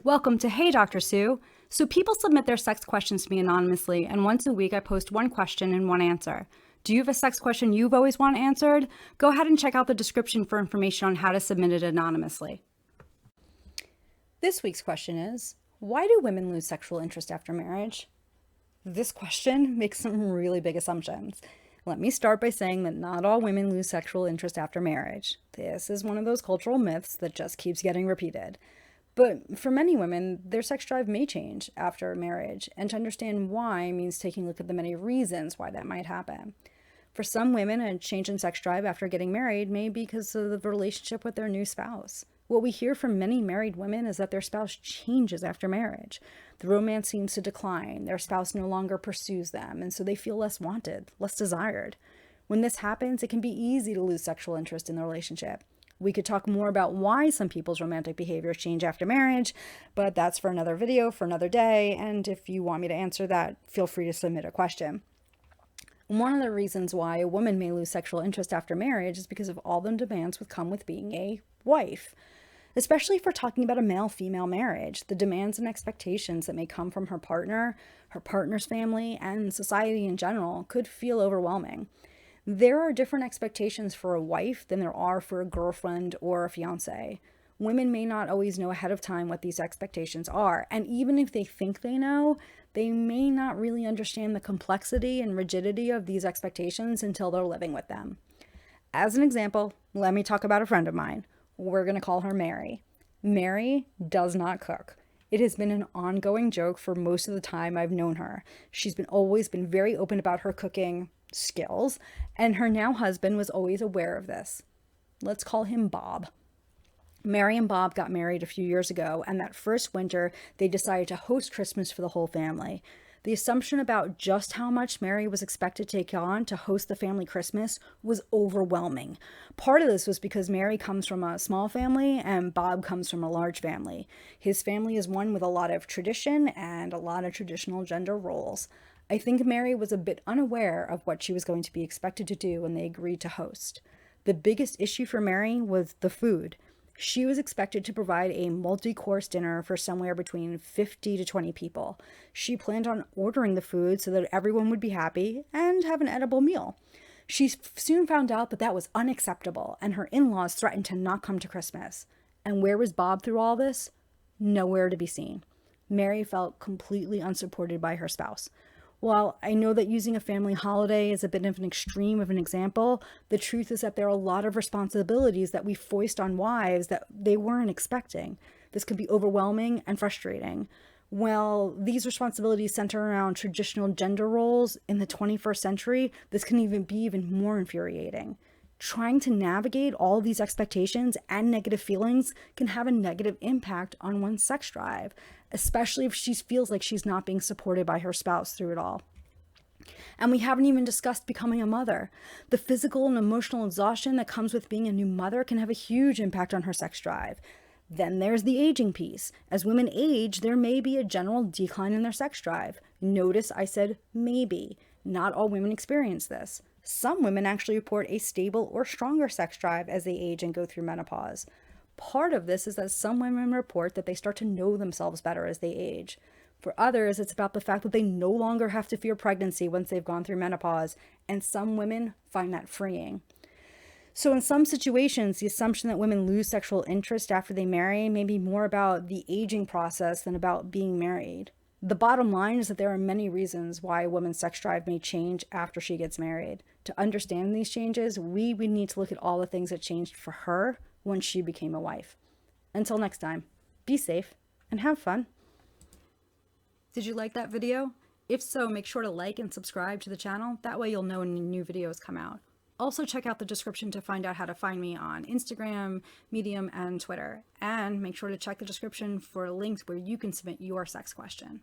Welcome to Hey Dr. Sue. So people submit their sex questions to me anonymously, and once a week I post one question and one answer. Do you have a sex question you've always wanted answered? Go ahead and check out the description for information on how to submit it anonymously. This week's question is, why do women lose sexual interest after marriage? This question makes some really big assumptions. Let me start by saying that not all women lose sexual interest after marriage. This is one of those cultural myths that just keeps getting repeated. But for many women, their sex drive may change after marriage, and to understand why means taking a look at the many reasons why that might happen. For some women, a change in sex drive after getting married may be because of the relationship with their new spouse. What we hear from many married women is that their spouse changes after marriage. The romance seems to decline, their spouse no longer pursues them, and so they feel less wanted, less desired. When this happens, it can be easy to lose sexual interest in the relationship. We could talk more about why some people's romantic behaviors change after marriage, but that's for another video for another day, and if you want me to answer that, feel free to submit a question. One of the reasons why a woman may lose sexual interest after marriage is because of all the demands that come with being a wife. Especially if we're talking about a male-female marriage, the demands and expectations that may come from her partner's family, and society in general could feel overwhelming. There are different expectations for a wife than there are for a girlfriend or a fiance. Women may not always know ahead of time what these expectations are, and even if they think they know, they may not really understand the complexity and rigidity of these expectations until they're living with them. As an example, let me talk about a friend of mine. We're going to call her Mary. Mary does not cook. It has been an ongoing joke for most of the time I've known her. She's always been very open about her cooking skills, and her now husband was always aware of this. Let's call him Bob. Mary and Bob got married a few years ago, and that first winter they decided to host Christmas for the whole family. The assumption about just how much Mary was expected to take on to host the family Christmas was overwhelming. Part of this was because Mary comes from a small family and Bob comes from a large family. His family is one with a lot of tradition and a lot of traditional gender roles. I think Mary was a bit unaware of what she was going to be expected to do when they agreed to host. The biggest issue for Mary was the food. She was expected to provide a multi-course dinner for somewhere between 50 to 20 people. She planned on ordering the food so that everyone would be happy and have an edible meal. She soon found out that that was unacceptable, and her in-laws threatened to not come to Christmas. And where was Bob through all this? Nowhere to be seen. Mary felt completely unsupported by her spouse. While I know that using a family holiday is a bit of an extreme of an example, the truth is that there are a lot of responsibilities that we foist on wives that they weren't expecting. This can be overwhelming and frustrating. Well, these responsibilities center around traditional gender roles in the 21st century. This can be even more infuriating. Trying to navigate all of these expectations and negative feelings can have a negative impact on one's sex drive, especially if she feels like she's not being supported by her spouse through it all. And we haven't even discussed becoming a mother. The physical and emotional exhaustion that comes with being a new mother can have a huge impact on her sex drive. Then there's the aging piece. As women age, there may be a general decline in their sex drive. Notice I said maybe. Not all women experience this. Some women actually report a stable or stronger sex drive as they age and go through menopause. Part of this is that some women report that they start to know themselves better as they age. For others, it's about the fact that they no longer have to fear pregnancy once they've gone through menopause, and some women find that freeing. So in some situations, the assumption that women lose sexual interest after they marry may be more about the aging process than about being married. The bottom line is that there are many reasons why a woman's sex drive may change after she gets married. To understand these changes, we would need to look at all the things that changed for her when she became a wife. Until next time, be safe and have fun. Did you like that video? If so, make sure to like and subscribe to the channel. That way you'll know when new videos come out. Also check out the description to find out how to find me on Instagram, Medium, and Twitter. And make sure to check the description for links where you can submit your sex question.